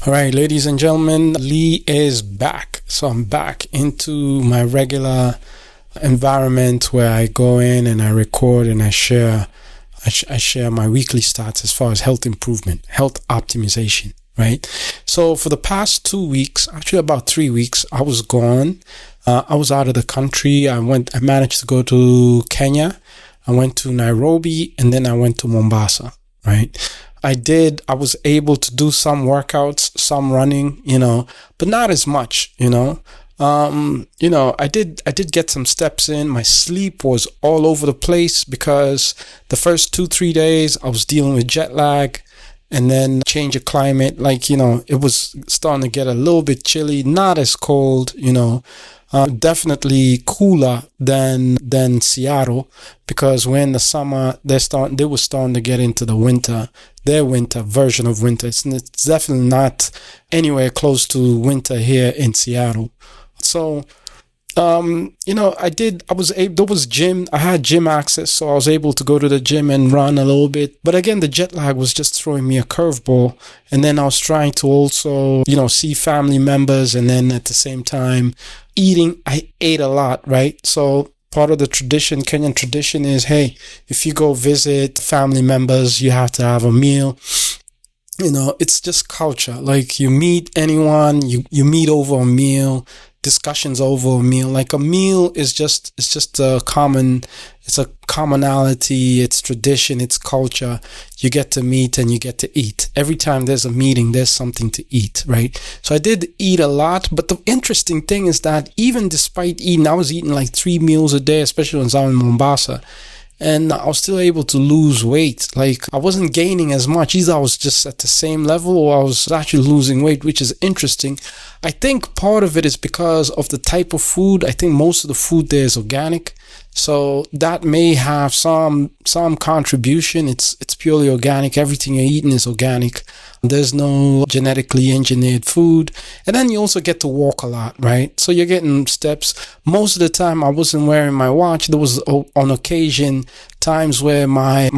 All right, ladies and gentlemen, Lee is back. So I'm back into my regular environment where I go in and I record and I share my weekly stats as far as health improvement, health optimization, right? So for the past 2 weeks, actually about 3 weeks, I was gone. I was out of the country. I managed to go to Kenya. I went to Nairobi and then I went to Mombasa, right? I was able to do some workouts, some running, but not as much, I did get some steps in. My sleep was all over the place because the first 2-3 days I was dealing with jet lag and then change of climate. It was starting to get a little bit chilly, not as cold, definitely cooler than Seattle, because when the summer they were starting to get into the winter, their winter version of winter. It's definitely not anywhere close to winter here in Seattle. So I had gym access, so I was able to go to the gym and run a little bit. But again, the jet lag was just throwing me a curveball. And then I was trying to also, see family members. And then at the same time, I ate a lot, right? So part of the tradition, Kenyan tradition is, hey, if you go visit family members, you have to have a meal. It's just culture. Like you meet anyone, you meet over a meal. Discussions over a meal. Like a meal is just a commonality, it's tradition, it's culture. You get to meet and you get to eat. Every time there's a meeting, there's something to eat, right? So I did eat a lot, but the interesting thing is that even despite eating, I was eating like 3 meals a day, especially when I was in Mombasa. And I was still able to lose weight. Like I wasn't gaining as much. Either I was just at the same level or I was actually losing weight, which is interesting. I think part of it is because of the type of food. I think most of the food there is organic. So that may have some contribution. It's purely organic. Everything you're eating is organic. There's no genetically engineered food. And then you also get to walk a lot, right? So you're getting steps. Most of the time I wasn't wearing my watch. There was on occasion times where my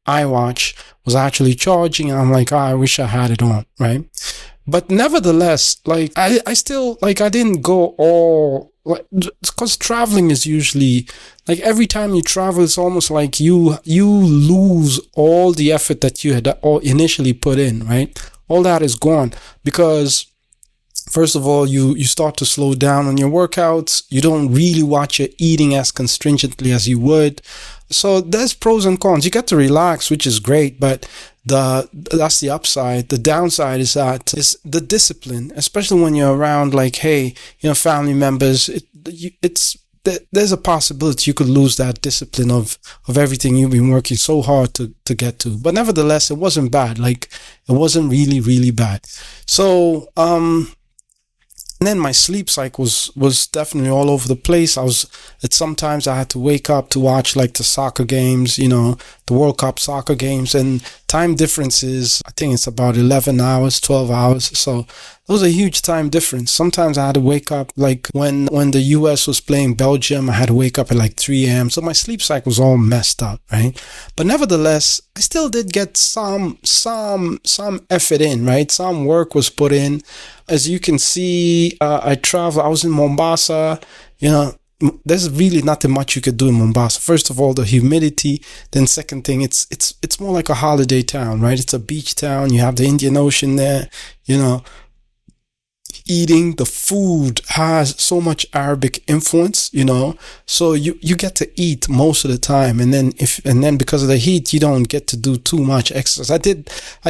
iWatch was actually charging and I'm like, I wish I had it on, right? But nevertheless, like I still, like I didn't go all, because traveling is usually like every time you travel, it's almost like you lose all the effort that you had initially put in, right? All that is gone because first of all, you start to slow down on your workouts. You don't really watch your eating as constringently as you would. So there's pros and cons. You get to relax, which is great, but that's the upside. The downside is that it's the discipline, especially when you're around like, hey, family members. There's a possibility you could lose that discipline of everything you've been working so hard to get to. But nevertheless, it wasn't bad. Like it wasn't really, really bad. So, and then my sleep cycle was definitely all over the place. Sometimes I had to wake up to watch like the soccer games, the World Cup soccer games, and time differences. I think it's about 11 hours, 12 hours. So it was a huge time difference. Sometimes I had to wake up like when the US was playing Belgium, I had to wake up at like 3 a.m. So my sleep cycle was all messed up, right? But nevertheless, I still did get some effort in, right? Some work was put in. As you can see, I was in Mombasa, there's really nothing much you could do in Mombasa. First of all, the humidity. Then second thing, it's more like a holiday town, right? It's a beach town. You have the Indian Ocean there, eating the food has so much Arabic influence, so you get to eat most of the time. And then because of the heat, you don't get to do too much exercise. I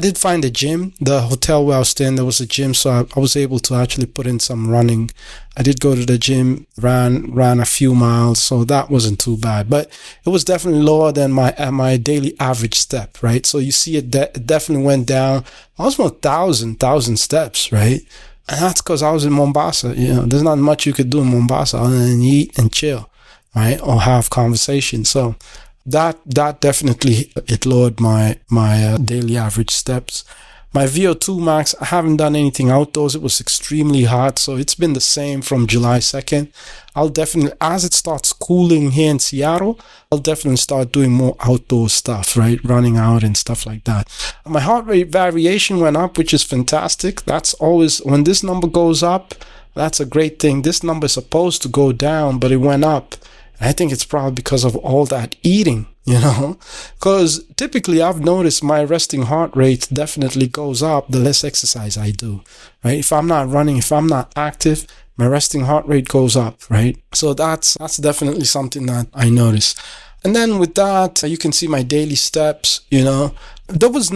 did find a gym. The hotel where I was staying, there was a gym. So I was able to actually put in some running. I did go to the gym, ran a few miles. So that wasn't too bad, but it was definitely lower than my daily average step, right? So you see it definitely went down almost 1,000 steps, right? And that's because I was in Mombasa. There's not much you could do in Mombasa other than eat and chill, right? Or have conversation. So that definitely, it lowered my daily average steps. My VO2 max, I haven't done anything outdoors. It was extremely hot, so it's been the same from July 2nd. I'll definitely, as it starts cooling here in Seattle, I'll definitely start doing more outdoor stuff, right? Running out and stuff like that. My heart rate variation went up, which is fantastic. That's always, when this number goes up, that's a great thing. This number is supposed to go down, but it went up. I think it's probably because of all that eating, because typically I've noticed my resting heart rate definitely goes up the less exercise I do, right? If I'm not running, if I'm not active, my resting heart rate goes up, right? So that's definitely something that I notice. And then with that, you can see my daily steps, there was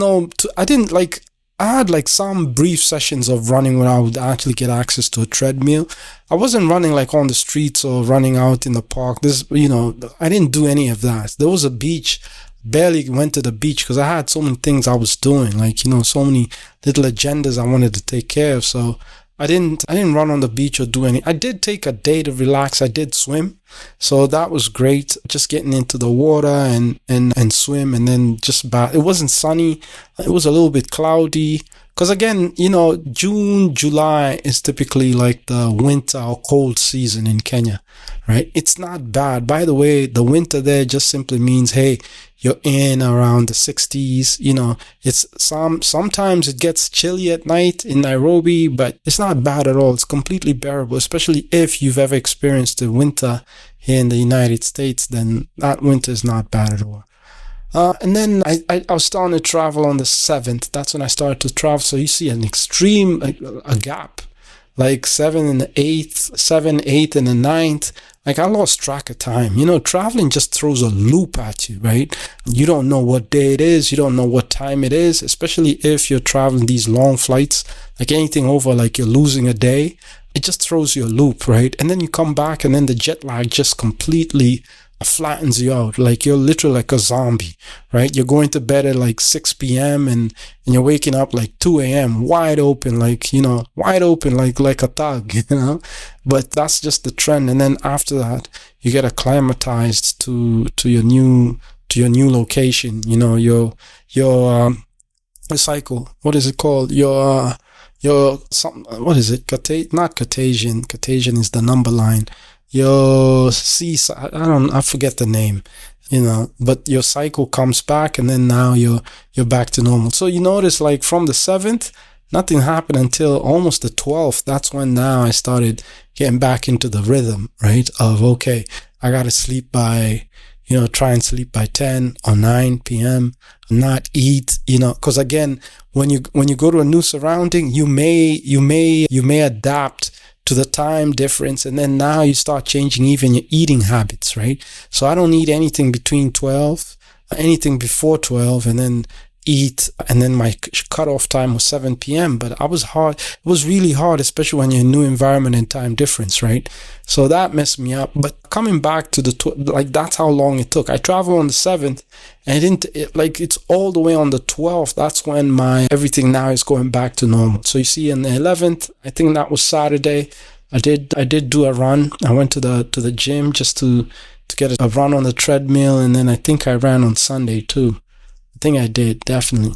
I had some brief sessions of running when I would actually get access to a treadmill. I wasn't running on the streets or running out in the park. I didn't do any of that. There was a beach, barely went to the beach because I had so many things I was doing, so many little agendas I wanted to take care of. So I didn't run on the beach or do any. I did take a day to relax. I did swim. So that was great. Just getting into the water and swim, and then just bath. It wasn't sunny. It was a little bit cloudy. Because again, June, July is typically the winter or cold season in Kenya, right? It's not bad. By the way, the winter there just simply means, hey, you're in around the 60s. It's sometimes it gets chilly at night in Nairobi, but it's not bad at all. It's completely bearable, especially if you've ever experienced the winter here in the United States, then that winter is not bad at all. And then I was starting to travel on the 7th. That's when I started to travel. So you see an extreme, a gap, 7 and the 8th, 7, 8 and the 9th. I lost track of time. Traveling just throws a loop at you, right? You don't know what day it is. You don't know what time it is, especially if you're traveling these long flights, anything over, you're losing a day. It just throws you a loop, right? And then you come back and then the jet lag just completely flattens you out. You're literally like a zombie, right? You're going to bed at 6 p.m. and you're waking up 2 a.m. wide open, wide open like a thug, But that's just the trend. And then after that, you get acclimatized to your new location, your cycle. What is it called? What is it? Not Cartesian. Cartesian is the number line. Your I forget the name, but your cycle comes back and then now you're back to normal. So you notice from the 7th, nothing happened until almost the 12th. That's when now I started getting back into the rhythm, right? Of, okay, I got to sleep by, try and sleep by 10 or 9 p.m. not eat, because again, when you go to a new surrounding, you may adapt to the time difference, and then now you start changing even your eating habits, right? So I don't eat anything between 12, anything before 12, and then eat, and then my cutoff time was 7 p.m. But it was really hard, especially when you're in a new environment and time difference, right? So that messed me up. But coming back to that's how long it took. I traveled on the 7th, and it's all the way on the 12th. That's when my everything now is going back to normal. So you see, on the 11th, I think that was Saturday, I did do a run. I went to the gym just to get a run on the treadmill, and then I think I ran on Sunday too. I think I did, definitely.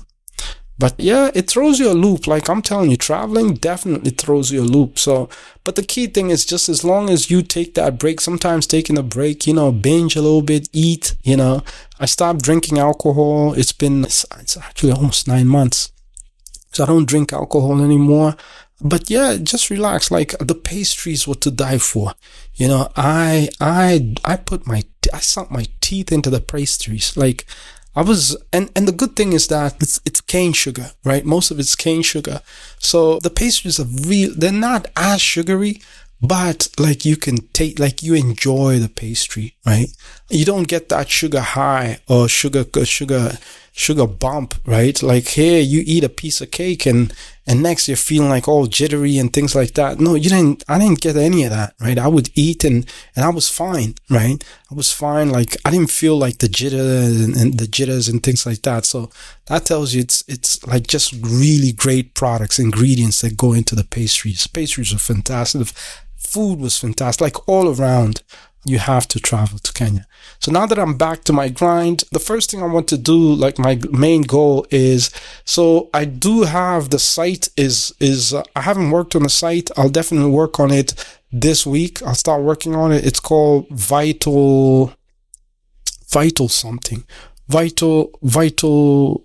But yeah, it throws you a loop. I'm telling you, traveling definitely throws you a loop. So, but the key thing is just as long as you take that break, sometimes taking a break, binge a little bit, eat, I stopped drinking alcohol. It's actually almost 9 months. So I don't drink alcohol anymore. But yeah, just relax. The pastries were to die for. I sunk my teeth into the pastries. And the good thing is that it's cane sugar, right? Most of it's cane sugar. So the pastries they're not as sugary, but you can take, you enjoy the pastry, right? You don't get that sugar high or sugar bump, right? Here you eat a piece of cake and next you're feeling all jittery and things like that. No, I didn't get any of that, right? I would eat and I was fine, right? I was fine. I didn't feel the jitters and things like that. So that tells you it's just really great ingredients that go into the pastries. Pastries are fantastic. The food was fantastic, all around. you have to travel to Kenya. So now that I'm back to my grind, the first thing I want to do, like my main goal is, so I do have the site is I haven't worked on the site. I'll definitely work on it this week. I'll start working on it. It's called Vital something. Vital.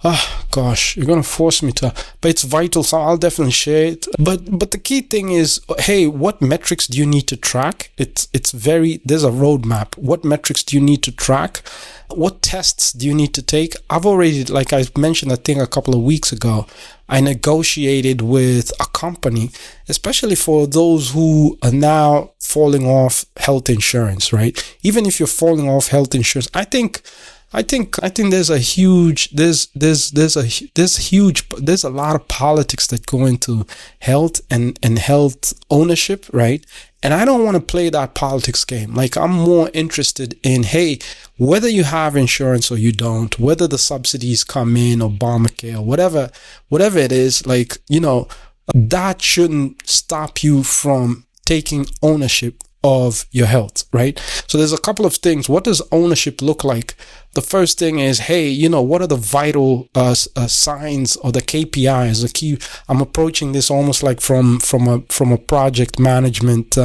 Oh gosh, you're gonna force me to, but it's vital, so I'll definitely share it. But the key thing is, hey, what metrics do you need to track? There's a roadmap. What metrics do you need to track? What tests do you need to take? I've already, like I mentioned, I think a couple of weeks ago, I negotiated with a company, especially for those who are now falling off health insurance, right? Even if you're falling off health insurance, I think there's a lot of politics that go into health and health ownership, right? And I don't want to play that politics game. Like, I'm more interested in, hey, whether you have insurance or you don't, whether the subsidies come in, Obamacare, whatever it is, like, you know, that shouldn't stop you from taking ownership of your health, right? So there's a couple of things. What does ownership look like? The first thing is, hey, you know, what are the vital signs or the KPIs? The key. I'm approaching this almost like from a project management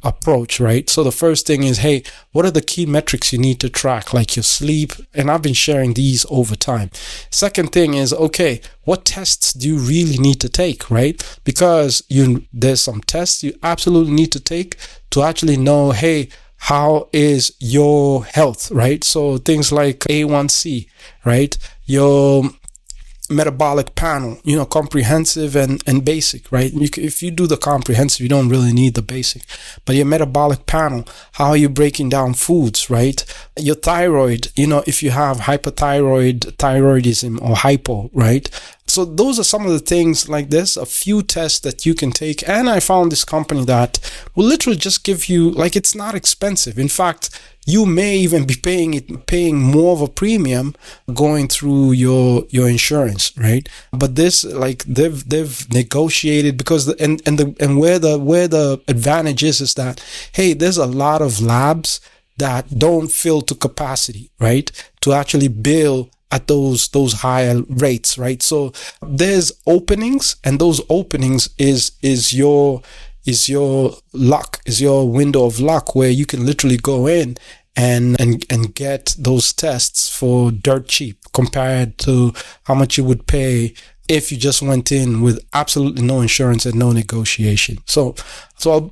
approach, right? So the first thing is, hey, what are the key metrics you need to track, like your sleep? And I've been sharing these over time. Second thing is, okay, what tests do you really need to take, right? Because there's some tests you absolutely need to take to actually know, hey, how is your health, right? So things like A1C, right? Your metabolic panel, you know, comprehensive and basic, right? If you do the comprehensive, you don't really need the basic. But your metabolic panel, how are you breaking down foods, right? Your thyroid, you know, if you have hypothyroidism or hypo, right? So those are some of the things. Like, there's a few tests that you can take. And I found this company that will literally just give you, like, it's not expensive. In fact, you may even be paying more of a premium going through your insurance, right? But this, like, they've negotiated, because where the advantage is that, hey, there's a lot of labs that don't fill to capacity, right? To actually bill at those higher rates, right? So there's openings, and those openings is your luck, is your window of luck, where you can literally go in and get those tests for dirt cheap compared to how much you would pay if you just went in with absolutely no insurance and no negotiation. So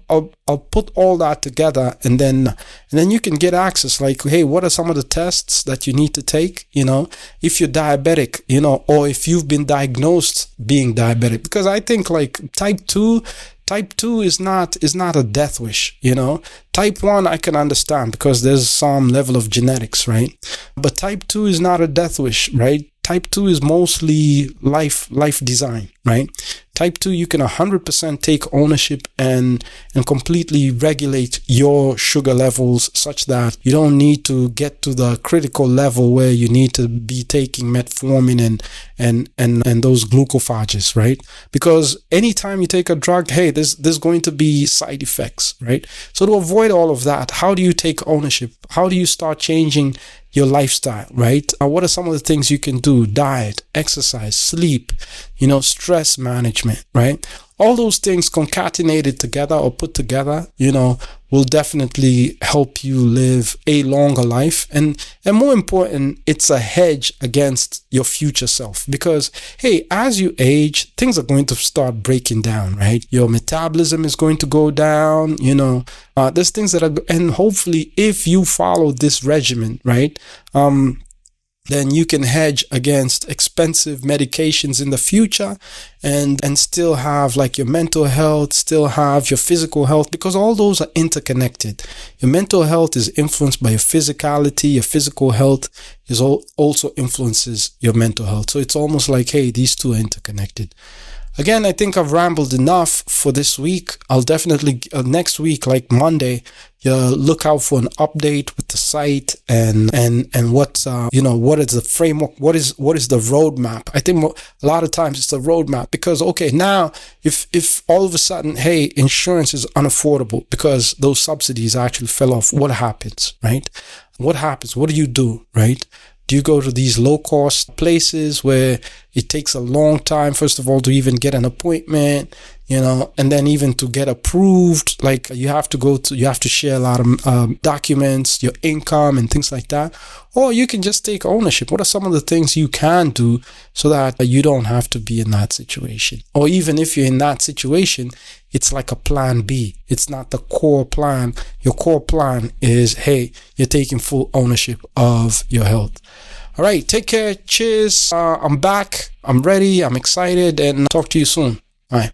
I'll put all that together, and then you can get access. Like, hey, what are some of the tests that you need to take? You know, if you're diabetic, you know, or if you've been diagnosed being diabetic, because I think, like, type 2 is not a death wish, you know. Type 1 I can understand because there's some level of genetics, right? But type 2 is not a death wish, right? Type 2 is mostly life design, right? Type 2, you can 100% take ownership and completely regulate your sugar levels such that you don't need to get to the critical level where you need to be taking metformin and those glucophages, right? Because anytime you take a drug, hey, there's going to be side effects, right? So to avoid all of that, how do you take ownership? How do you start changing your lifestyle, right? What are some of the things you can do? Diet, exercise, sleep, you know, stress management, right? All those things concatenated together or put together, you know, will definitely help you live a longer life. And more important, it's a hedge against your future self. Because, hey, as you age, things are going to start breaking down, right? Your metabolism is going to go down, you know, there's things that are, and hopefully if you follow this regimen, right, then you can hedge against expensive medications in the future and still have, like, your mental health, still have your physical health, because all those are interconnected. Your mental health is influenced by your physicality. Your physical health also influences your mental health. So it's almost like, hey, these two are interconnected. Again, I think I've rambled enough for this week. I'll definitely next week, like Monday, look out for an update with the site and what's what is the framework, what is the roadmap. I think a lot of times it's the roadmap, because okay, now if all of a sudden, hey, insurance is unaffordable because those subsidies actually fell off, what happens, right? What happens? What do you do, right? Do you go to these low-cost places where it takes a long time, first of all, to even get an appointment, and then even to get approved? Like you have to share a lot of documents, your income and things like that. Or you can just take ownership. What are some of the things you can do so that you don't have to be in that situation? Or even if you're in that situation, it's like a plan B. It's not the core plan. Your core plan is, hey, you're taking full ownership of your health. All right, take care. Cheers. I'm back. I'm ready. I'm excited, and talk to you soon. All right.